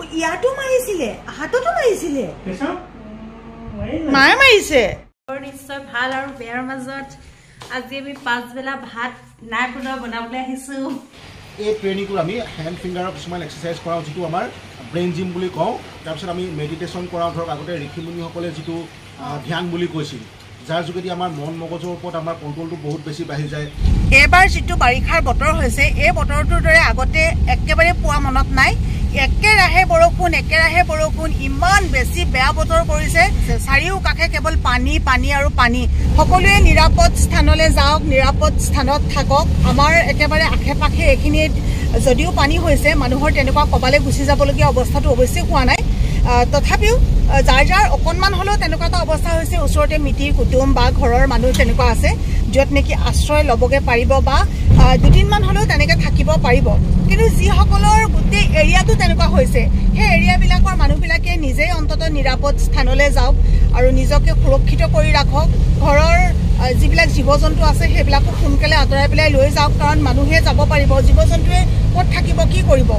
ইয়াতো মাৰিছিলে হাততো মাৰিছিলে মায়ে মাৰিছে নিশ্চয় ভাল আৰু বেয়াৰ মাজত আজি আমি পাঁচবেলা ভাত নাই বনাবলৈ আহিছো এই ট্ৰেইনিংটো আমি হেণ্ড ফিংগাৰৰ কিছুমান এক্সাৰচাইজ কৰাওঁ যিটো আমাৰ ব্ৰেইন জিম বুলি কওঁ তাৰপিছত আমি মেডিটেশ্যন কৰাওঁ ধৰক আগতে ঋষিমুনিসকলে যিটো ধ্যান বুলি কৈছিল যাৰ যোগেদি আমাৰ মন মগজুৰ ওপৰত আমাৰ কণ্ট্ৰলটো বহুত বেছি বাঢ়ি যায় এবাৰ যিটো বাৰিষাৰ বতৰ হৈছে এই বতৰটোৰ দৰে আগতে একেবাৰে পোৱা মনত নাই একেৰাহে বৰষুণ ইমান বেছি বেয়া বতৰ কৰিছে চাৰিওকাষে কেৱল পানী পানী আৰু পানী সকলোৱে নিৰাপদ স্থানলৈ যাওক নিৰাপদ স্থানত থাকক আমাৰ একেবাৰে আশে পাশে এইখিনিত যদিও পানী হৈছে মানুহৰ তেনেকুৱা কবালে গুচি যাবলগীয়া অৱস্থাটো অৱশ্যে হোৱা নাই তথাপিও যাৰ যাৰ অকণমান হ'লেও তেনেকুৱা এটা অৱস্থা হৈছে ওচৰতে মিতিৰ কুটুম বা ঘৰৰ মানুহ তেনেকুৱা আছে য'ত নেকি আশ্ৰয় ল'বগৈ পাৰিব বা দুদিনমান হ'লেও তেনেকৈ থাকিব পাৰিব কিন্তু যিসকলৰ গোটেই এৰিয়াটো তেনেকুৱা হৈছে সেই এৰিয়াবিলাকৰ মানুহবিলাকে নিজেই অন্ততঃ নিৰাপদ স্থানলৈ যাওক আৰু নিজকে সুৰক্ষিত কৰি ৰাখক ঘৰৰ যিবিলাক জীৱ জন্তু আছে সেইবিলাকো সোনকালে আঁতৰাই পেলাই লৈ যাওক কাৰণ মানুহে যাব পাৰিব জীৱ জন্তুৱে ক'ত থাকিব কি কৰিব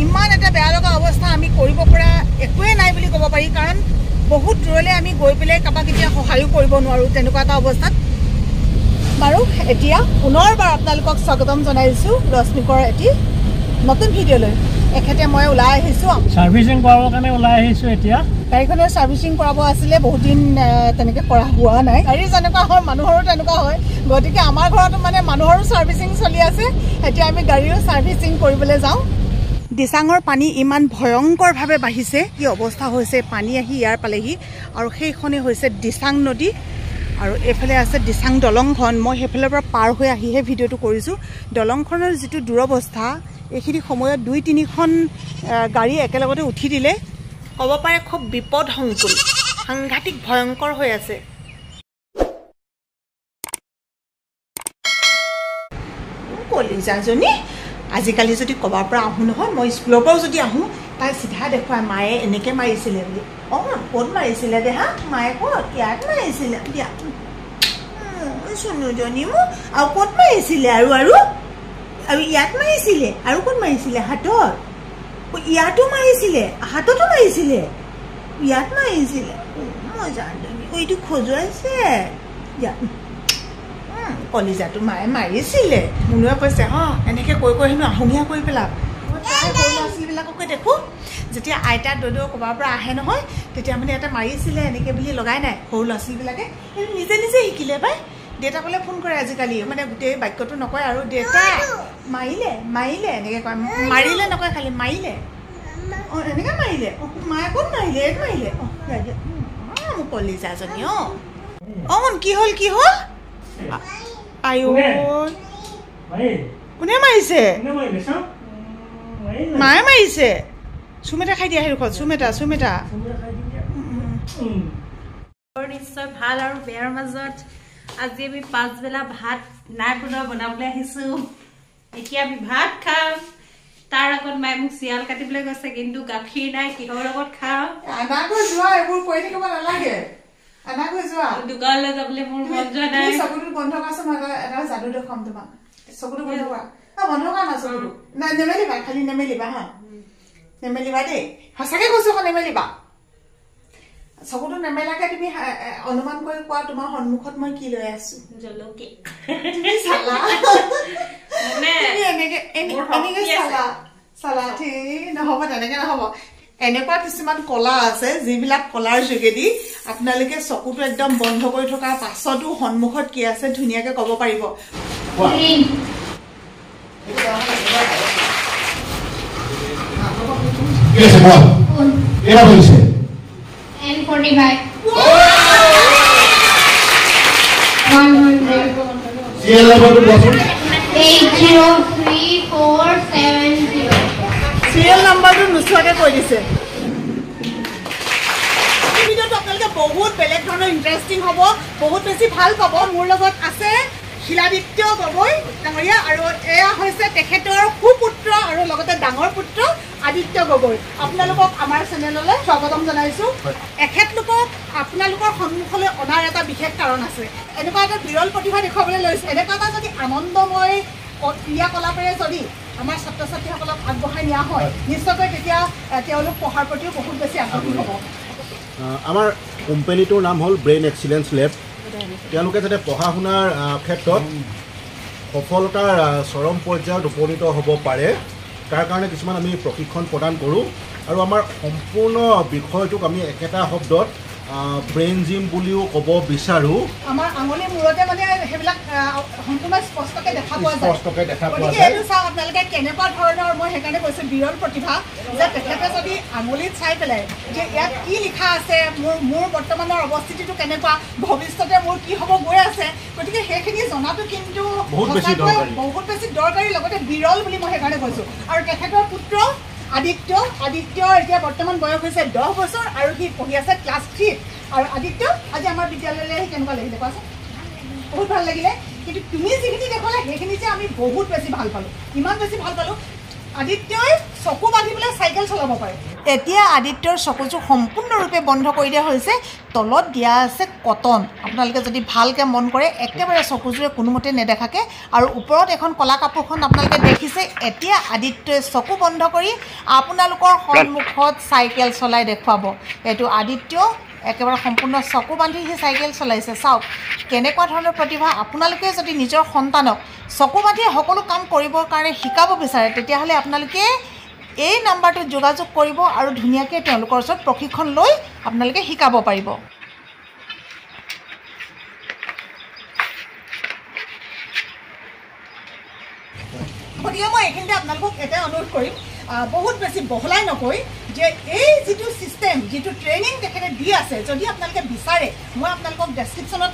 ইমান এটা বেয়া লগা অৱস্থা আমি কৰিব পৰা একোৱে নাই বুলি ক'ব পাৰি কাৰণ বহুত দূৰলৈ আমি গৈ পেলাই কাৰোবাক এতিয়া সহায়ো কৰিব নোৱাৰোঁ তেনেকুৱা এটা অৱস্থাত বাৰু এতিয়া পুনৰবাৰ আপোনালোকক স্বাগতম জনাইছোঁ ৰশ্মিকৰ এটি নতুন ভিডিঅ'লৈ এখেতে মই ওলাই আহিছোঁ সাৰ্ভিসিং কৰাবৰ কাৰণে ওলাই আহিছোঁ এতিয়া গাড়ীখনৰ সাৰ্ভিসিং কৰাব আছিলে বহুত দিন তেনেকৈ কৰা হোৱা নাই গাড়ী যেনেকুৱা হয় মানুহৰো তেনেকুৱা হয় গতিকে আমাৰ ঘৰতো মানে মানুহৰো সাৰ্ভিসিং চলি আছে এতিয়া আমি গাড়ীৰো সাৰ্ভিসিং কৰিবলৈ যাওঁ দিচাঙৰ পানী ইমান ভয়ংকৰভাৱে বাঢ়িছে কি অৱস্থা হৈছে পানী আহি ইয়াৰ পালেহি আৰু সেইখনে হৈছে দিচাং নদী আৰু এফালে আছে দিচাং দলংখন মই সেইফালৰ পৰা পাৰ হৈ আহিহে ভিডিঅ'টো কৰিছোঁ দলংখনৰ যিটো দুৰৱস্থা এইখিনি সময়ত 2-3খন গাড়ী একেলগতে উঠি দিলে ক'ব পাৰে খুব বিপদসংকুল সাংঘাতিক ভয়ংকৰ হৈ আছে কলিজাজনী আজিকালি যদি ক'বাৰ পৰা আহোঁ নহয় মই স্কুলৰ পৰাও যদি আহোঁ তাই চিধা দেখুৱাই মায়ে এনেকৈ মাৰিছিলে বুলি ক'ত মাৰিছিলে দে হা মায়ে ক'ত ইয়াত মাৰিছিলে দিয়া চুনুজনী মোক আৰু ক'ত মাৰিছিলে আৰু ইয়াত মাৰিছিলে আৰু ক'ত মাৰিছিলে হাতত ইয়াতো মাৰিছিলে হাততো মাৰিছিলে ইয়াত মাৰিছিলে মই জানো এইটো খজুৱাইছে ইয়াত কলিজাটো মায়ে মাৰিছিলে মুনুৱে কৈছে এনেকৈ কৈ হেনো আহোঙীয়া কৰি পেলাম সৰু ল'ৰা ছোৱালীবিলাককে দেখোঁ যেতিয়া আইতা দদৌ ক'ৰবাৰ পৰা আহে নহয় তেতিয়া মানে এটা মাৰিছিলে এনেকৈ বুলি লগাই নাই সৰু ল'ৰা ছোৱালীবিলাকে নিজে নিজে শিকিলে পাই দেউতাকলৈ ফোন কৰে আজিকালি মানে গোটেই বাক্যটো নকয় আৰু দেউতা মাৰিলে এনেকৈ কয় মাৰিলে নকয় খালি মাৰিলে এনেকৈ মাৰিলে মায়ে ক'ত মাৰিলে এইটো মাৰিলে মোৰ কলিজাজনী কি হ'ল আয়ো কোনে মাৰিছে মায়ে মাৰিছে চুমেটা খাই দিয়া সেই চুমেটা নিশ্চয় ভাল আৰু বেয়াৰ মাজত আজি আমি পাঁচবেলা ভাত নাই বনাবলৈ আহিছোঁ এতিয়া আমি ভাত খাম তাৰ আগত মায়ে মোক চিয়াল কাটিবলৈ গৈছে কিন্তু গাখীৰ নাই কিহৰ লগত খাওঁ এইবোৰ কৰি থাকিব নালাগে দোকানলৈ যাবলৈ মোৰ মন যোৱা নাই চকুটো বন্ধ কৰাচোন মই এটা যাদু দেখুৱাম তোমাক চকুটো বন্ধ কৰা বন্ধ কৰা না চকুটো নেমেলিবা খালি নেমেলিবা নেমেলিবা দেই সঁচাকে কৈছো নেমেলিবা চকুটো নেমেলাকে তুমি অনুমান কৰি কোৱা তোমাৰ সন্মুখত মই কি লৈ আছো নহব তেনেকে নহব এনেকুৱা কিছুমান কলা আছে যিবিলাক কলাৰ যোগেদি আপোনালোকে চকুটো একদম বন্ধ কৰি থকাৰ পাছতো সন্মুখত কি আছে ধুনীয়াকে ক'ব পাৰিব সিৰিয়েল নাম্বাৰটো নোচোৱাকে কৈ দিছে ভিডিঅ'টো আপোনালোকে বহুত বেলেগ ধৰণৰ ইণ্টাৰেষ্টিং হ'ব বহুত বেছি ভাল পাব মোৰ লগত আছে শিলাদিত্য গগৈ ডাঙৰীয়া আৰু এয়া হৈছে তেখেতৰ সুপুত্ৰ আৰু লগতে ডাঙৰ পুত্ৰ আদিত্য গগৈ আপোনালোকক আমাৰ চেনেললৈ স্বাগতম জনাইছোঁ এখেতলোকক আপোনালোকৰ সন্মুখলৈ অনাৰ এটা বিশেষ কাৰণ আছে এনেকুৱা এটা বিৰল প্ৰতিভা দেখুৱাবলৈ লৈছে এনেকুৱা এটা যদি আনন্দময় ক্ৰিয়াকলাপেৰে যদি আমাৰ ছাত্ৰ ছাত্ৰীসকলক আগবঢ়াই নিয়া হয় নিশ্চয়কৈ তেতিয়া তেওঁলোক পঢ়াৰ প্ৰতিও বহুত বেছি আগ্ৰহী হ'ব আমাৰ কোম্পানীটোৰ নাম হ'ল ব্ৰেইন এক্সিলেঞ্চ লেব তেওঁলোকে যাতে পঢ়া শুনাৰ ক্ষেত্ৰত সফলতাৰ চৰম পৰ্যায়ত উপনীত হ'ব পাৰে তাৰ কাৰণে কিছুমান আমি প্ৰশিক্ষণ প্ৰদান কৰোঁ আৰু আমাৰ সম্পূৰ্ণ বিষয়টোক আমি একেটা শব্দত ব্ৰেইন জিম বুলিও ক'ব বিচাৰোঁ আমাৰ আঙুলিৰ মূৰতে মানে সেইবিলাক সম্পূৰ্ণ স্পষ্টকৈ দেখা পোৱা যায় গতিকে এইটো চাওক আপোনালোকে কেনেকুৱা ধৰণৰ মই সেইকাৰণে কৈছোঁ বিৰল প্ৰতিভা যে তেখেতে যদি আঙুলিত চাই পেলাই যে ইয়াত কি লিখা আছে মোৰ বৰ্তমানৰ অৱস্থিতিটো কেনেকুৱা ভৱিষ্যতে মোৰ কি হ'ব গৈ আছে গতিকে সেইখিনি জনাটো কিন্তু বহুত বেছি দৰকাৰী লগতে বিৰল বুলি মই সেইকাৰণে কৈছোঁ আৰু তেখেতৰ পুত্ৰ আদিত্য এতিয়া বৰ্তমান বয়স হৈছে 10 বছৰ আৰু সি পঢ়ি আছে ক্লাছ 3 আৰু আদিত্য আজি আমাৰ বিদ্যালয়লৈ আহি কেনেকুৱা লাগিলে কোৱাচোন বহুত ভাল লাগিলে কিন্তু তুমি যিখিনি দেখালা সেইখিনি যে আমি বহুত বেছি ভাল পালোঁ ইমান বেছি ভাল পালোঁ আদিত্যই চকু বান্ধি পেলাই চাইকেল চলাব পাৰে এতিয়া আদিত্যৰ চকুযোৰ সম্পূৰ্ণৰূপে বন্ধ কৰি দিয়া হৈছে তলত দিয়া আছে কটন আপোনালোকে যদি ভালকৈ মন কৰে একেবাৰে চকুযোৰে কোনোমতে নেদেখাকৈ আৰু ওপৰত এখন কলা কাপোৰখন আপোনালোকে দেখিছে এতিয়া আদিত্যই চকু বন্ধ কৰি আপোনালোকৰ সন্মুখত চাইকেল চলাই দেখুৱাব এইটো আদিত্য একেবাৰে সম্পূৰ্ণ চকু বান্ধি সি চাইকেল চলাইছে চাওক কেনেকুৱা ধৰণৰ প্ৰতিভা আপোনালোকে যদি নিজৰ সন্তানক চকু বান্ধি সকলো কাম কৰিবৰ কাৰণে শিকাব বিচাৰে তেতিয়াহ'লে আপোনালোকে এই নাম্বাৰটোত যোগাযোগ কৰিব আৰু ধুনীয়াকৈ তেওঁলোকৰ ওচৰত প্ৰশিক্ষণ লৈ আপোনালোকে শিকাব পাৰিব গতিকে মই এইখিনিতে আপোনালোকক এটাই অনুৰোধ কৰিম বহুত বেছি বহলাই নকৈ যে এই যিটো ছিষ্টেম যিটো ট্ৰেইনিং তেখেতে দি আছে যদি আপোনালোকে বিচাৰে মই আপোনালোকক ডেছক্ৰিপশ্যনত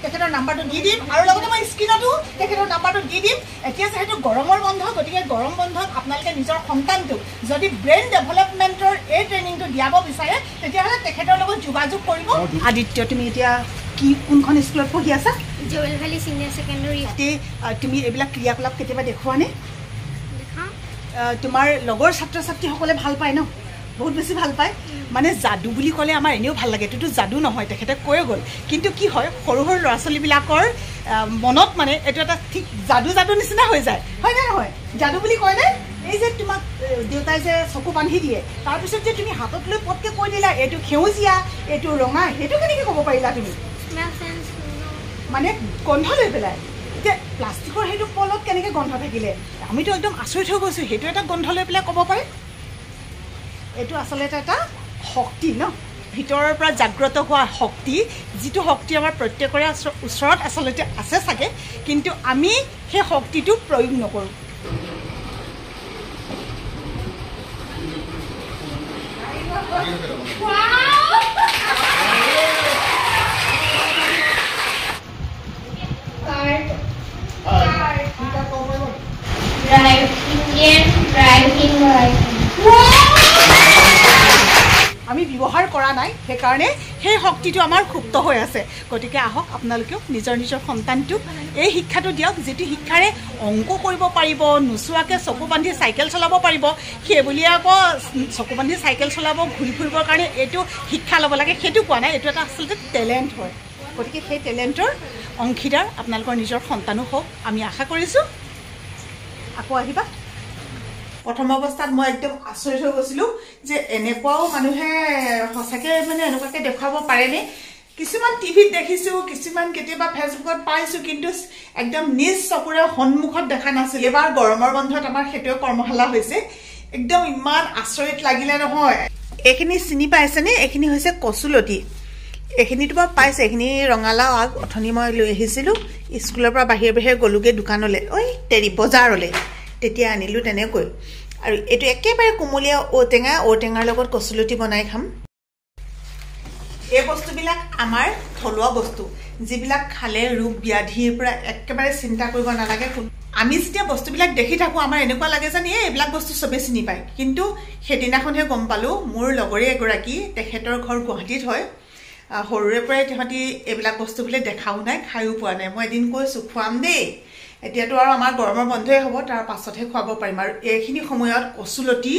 তেখেতৰ নাম্বাৰটো দি দিম আৰু লগতে মই স্ক্ৰীণতো তেখেতৰ নাম্বাৰটো দি দিম এতিয়া যিহেতু গৰমৰ বন্ধ গতিকে গৰম বন্ধত আপোনালোকে নিজৰ সন্তানটোক যদি ব্ৰেইন ডেভেলপমেণ্টৰ এই ট্ৰেইনিংটো দিয়াব বিচাৰে তেতিয়াহ'লে তেখেতৰ লগত যোগাযোগ কৰিব আদিত্য তুমি এতিয়া কি কোনখন স্কুলত পঢ়ি আছা জৱেল ভেলী ছিনিয়ৰ ছেকেণ্ডেৰী তুমি এইবিলাক ক্ৰিয়াকলাপ কেতিয়াবা দেখুওৱা নে তোমাৰ লগৰ ছাত্ৰ ছাত্ৰীসকলে ভাল পায় ন বহুত বেছি ভাল পায় মানে যাদু বুলি ক'লে আমাৰ এনেও ভাল লাগে এইটোতো যাদু নহয় তেখেতে কৈ গ'ল কিন্তু কি হয় সৰু সৰু ল'ৰা ছোৱালীবিলাকৰ মনত মানে এইটো এটা ঠিক যাদু নিচিনা হৈ যায় হয় নে নহয় যাদু বুলি কয়নে এই যে তোমাক দেউতাই যে চকু বান্ধি দিয়ে তাৰপিছত যে তুমি হাতত লৈ পটকৈ কৈ দিলা এইটো সেউজীয়া এইটো ৰঙা সেইটো কেনেকৈ ক'ব পাৰিলা তুমি মানে গন্ধ লৈ পেলাই এতিয়া প্লাষ্টিকৰ সেইটো পলত কেনেকৈ গন্ধ থাকিলে আমিতো একদম আচৰিত হৈ গৈছোঁ সেইটো এটা গন্ধ লৈ পেলাই ক'ব পাৰে এইটো আচলতে এটা শক্তি ন ভিতৰৰ পৰা জাগ্ৰত হোৱা শক্তি যিটো শক্তি আমাৰ প্ৰত্যেকৰে ওচৰত আচলতে আছে চাগে কিন্তু আমি সেই শক্তিটো প্ৰয়োগ নকৰোঁ আমি ব্যৱহাৰ কৰা নাই সেইকাৰণে সেই শক্তিটো আমাৰ সুপ্ত হৈ আছে গতিকে আহক আপোনালোকেও নিজৰ সন্তানটোক এই শিক্ষাটো দিয়ক যিটো শিক্ষাৰে অংক কৰিব পাৰিব নোচোৱাকৈ চকু বান্ধি চাইকেল চলাব পাৰিব সেইবুলিয়ে আকৌ চকু বান্ধি চাইকেল চলাব ঘূৰি ফুৰিবৰ কাৰণে এইটো শিক্ষা ল'ব লাগে সেইটো কোৱা নাই এইটো এটা আচলতে টেলেণ্ট হয় গতিকে সেই টেলেণ্টৰ অংশীদাৰ আপোনালোকৰ নিজৰ সন্তানো হওক আমি আশা কৰিছোঁ আকৌ আহিবা প্ৰথম অৱস্থাত মই একদম আচৰিত হৈ গৈছিলোঁ যে এনেকুৱাও মানুহে সঁচাকৈ মানে এনেকুৱাকৈ দেখুৱাব পাৰেনে কিছুমান টিভিত দেখিছোঁ কিছুমান কেতিয়াবা ফেচবুকত পাইছোঁ কিন্তু একদম নিজ চকুৰে সন্মুখত দেখা নাছিলোঁ এবাৰ গৰমৰ বন্ধত আমাৰ সেইটোৱে কৰ্মশালা হৈছে একদম ইমান আচৰিত লাগিলে নহয় এইখিনি চিনি পাইছেনে এইখিনি হৈছে কচুলতি এইখিনিতো বাৰু পাইছে এইখিনি ৰঙালাও আগ অথনি মই লৈ আহিছিলোঁ স্কুলৰ পৰা বাহিৰে গ'লোগৈ দোকানলৈ বজাৰলৈ তেতিয়া আনিলোঁ তেনেকৈ আৰু এইটো একেবাৰে কোমলীয়া ঔটেঙাৰ লগত কচুলতি বনাই খাম এই বস্তুবিলাক আমাৰ থলুৱা বস্তু যিবিলাক খালে ৰোগ ব্যাধিৰ পৰা একেবাৰে চিন্তা কৰিব নালাগে আমি যেতিয়া বস্তুবিলাক দেখি থাকোঁ আমাৰ এনেকুৱা লাগে যেন এইবিলাক বস্তু চবেই চিনি পায় কিন্তু সেইদিনাখনহে গম পালোঁ মোৰ লগৰে এগৰাকী তেখেতৰ ঘৰ গুৱাহাটীত হয় সৰুৰে পৰাই তাহাঁতি এইবিলাক বস্তু বোলে দেখাও নাই খায়ো পোৱা নাই মই এদিন কৈছোঁ খুৱাম দেই এতিয়াতো আৰু আমাৰ গৰমৰ বন্ধই হ'ব তাৰ পাছতহে খুৱাব পাৰিম আৰু এইখিনি সময়ত কচুলতি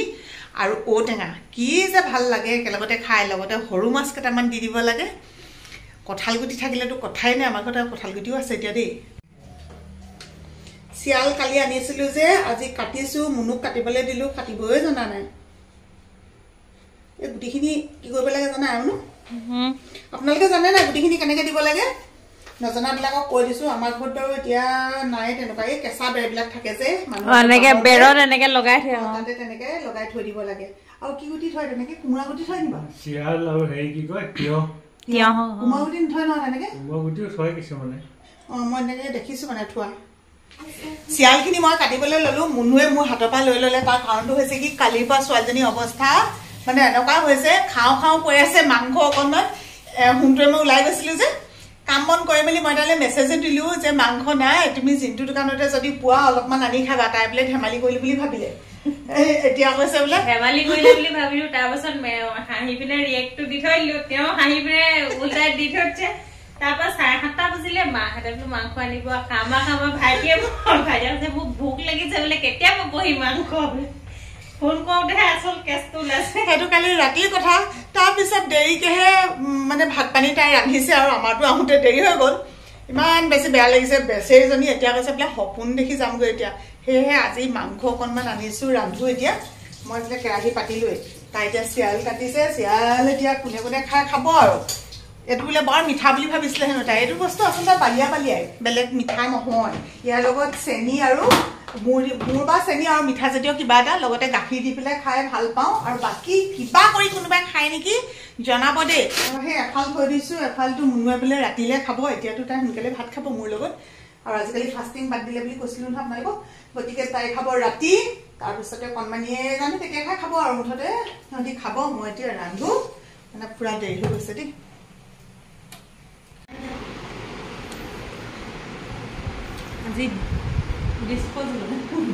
আৰু ঔটেঙা কি যে ভাল লাগে একেলগতে খাই লগতে সৰু মাছ কেইটামান দি দিব লাগে কঁঠালগুটি থাকিলেতো কথাই নাই আমাৰ ঘৰত কঁঠালগুটিও আছে এতিয়া দেই শিয়াল কালি আনিছিলো যে আজি কাটিছো মুনুক কাটিবলৈ দিলো কাটিবই জানা নাই এই গুটিখিনি কি কৰিব লাগে জানা আৰু ন আপোনালোকে জানে না গুটিখিনি কেনেকৈ দিব লাগে নজনাবিলাকক কৈ দিছো আমাৰ ঘৰত বাৰু এতিয়া নাই তেনেকুৱা এই কেঁচা বেৰবিলাক থাকে যে এনেকে বেৰত এনেকে লগাই থৈ তাতে তেনেকে লগাই থৈ দিব লাগে আৰু কি গুটি থয় তেনেকে কোমোৰা গুটি থয় নিবা শিয়াল আৰু হেৰি কি কয় তিয়হ কোমোৰা গুটি নথয় নহয় তেনেকে কোমোৰা গুটিও থয় কিছুমানে মই এনেকে দেখিছো মানে থোৱা শিয়ালখিনি মই কাটিবলৈ ললো মুনুৱে মোৰ হাতৰ পৰা লৈ ললে তাৰ কাৰণটো হৈছে কি কালিৰ পৰা ছোৱালীজনীৰ অৱস্থা মানে এনেকুৱা হৈছে খাওঁ খাওঁ কৈ আছে মাংস অকণমান হুমটোৱে মই ওলাই গৈছিলো যে কাম বন কৰি মেলি মই তালৈ মেছেজো দিলো যে মাংস নাই তুমি জিন্তু দোকানতে যদি পোৱা অলপমান আনি খাবা তাই বোলে ধেমালি কৰিলো বুলি ভাবিলে এতিয়া কৈছে বোলে ধেমালি কৰিলে বুলি ভাবিলো তাৰপাছত হাঁহি পিনে ৰিয়েক্টটো দি থৈ দিলো তেওঁ হাঁহি পিনে উল্টাই দি থৈছে তাৰপৰা 7:30 বাজিলে মাহঁতে বোলো মাংস আনিব খামা ভাইটিয়ে কৈছে মোক ভোক লাগিছে বোলে কেতিয়া পাবহি মাংস ফোন কৰোঁতেহে আচল কেছটো ওলাইছে সেইটো কালি ৰাতিৰ কথা তাৰপিছত দেৰিকেহে মানে ভাত পানী তাই ৰান্ধিছে আৰু আমাৰতো আহোঁতে দেৰি হৈ গ'ল ইমান বেছি বেয়া লাগিছে বেচেৰীজনী এতিয়া কৈছে বোলে সপোন দেখি যামগৈ এতিয়া সেয়েহে আজি মাংস অকণমান আনিছোঁ ৰান্ধো এতিয়া মই বোলে কেৰাহী পাতিলোৱেই তাই এতিয়া শিয়াল কাটিছে শিয়াল এতিয়া কোনে কোনে খাই খাব আৰু এইটো বোলে বৰ মিঠা বুলি ভাবিছিলে হেনো তাই এইটো বস্তু আচলতে বালিয়াই বেলেগ মিঠা নহয় ইয়াৰ লগত চেনি আৰু মোৰ বা চেনি আৰু মিঠা জাতীয় কিবা এটা লগতে গাখীৰ দি পেলাই খাই ভাল পাওঁ আৰু বাকী কিবা কৰি কোনোবাই খায় নেকি জনাব দেই সেই এফাল থৈ দিছোঁ এফালটো মুনুৱাই পেলাই ৰাতিলৈ খাব এতিয়াতো তাই সোনকালে ভাত খাব মোৰ লগত আৰু আজিকালি ফাষ্টিং বাদ দিলে বুলি কৈছিলোঁ নহয় আপোনালোকক গতিকে তাই খাব ৰাতি তাৰপিছতে কণমানিয়ে জানো তেতিয়া খাই খাব আৰু মুঠতে সিহঁতি খাব মই এতিয়া ৰান্ধো মানে পুৰা দেৰি হৈ গৈছে দেই আজি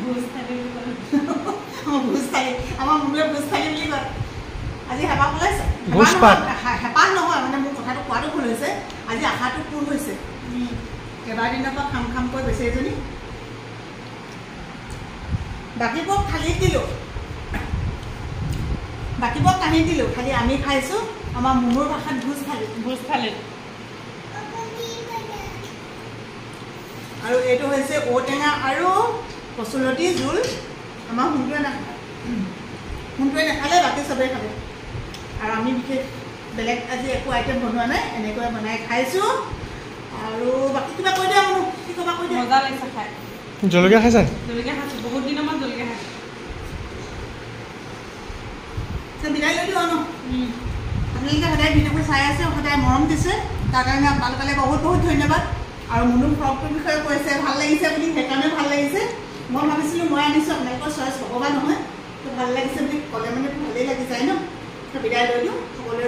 ভোজ থালি আমাৰ মুনুৱে ভোজ থালি বুলি কয় আজি হেঁপাহ পলাইছে হেঁপাহ নহয় মানে মোৰ কথাটো কোৱাটো ভুল হৈছে আজি আশাটো পূৰ হৈছে কেইবাদিনৰ পৰা খাম কৈ বেছি এজনী বাকীবোৰক থালিত দিলোঁ খালি আমি খাইছোঁ আমাৰ মুনুৰ ভাষাত ভোজ থালি আৰু এইটো হৈছে ঔটেঙা আৰু কচুলতি জোল আমাৰ হুমটোৱে নাখালে বাকী চবেই খালে আৰু আমি বিশেষ বেলেগ আজি একো আইটেম বনোৱা নাই এনেকৈ বনাই খাইছোঁ আৰু বাকী কিবা কৈ দিয়া মানুহ কি ক'বা কৈ দিয়া মজা লাগিছে খাই জলকীয়া খাইছা জলকীয়া খাইছোঁ বহুত দিনৰ মূৰত জলকীয়া খাইছোঁ বিদায় লৈ দিওঁ ন আপোনালোকে সদায় ভিডিঅ'বোৰ চাই আছে সদায় মৰম দিছে তাৰ কাৰণে আপোনালোকলৈ বহুত বহুত ধন্যবাদ আৰু মুনুৰ ফ্ৰকটোৰ বিষয়ে কৈছে ভাল লাগিছে বুলি সেইকাৰণে ভাল লাগিছে মই ভাবিছিলোঁ মই আনিছোঁ আপোনালোকৰ চইচ ভগৱান নহয় তো ভাল লাগিছে বুলি ক'লে মানে ভালেই লাগি যায় ন বিদায় লৈ দিওঁ সকলোৰে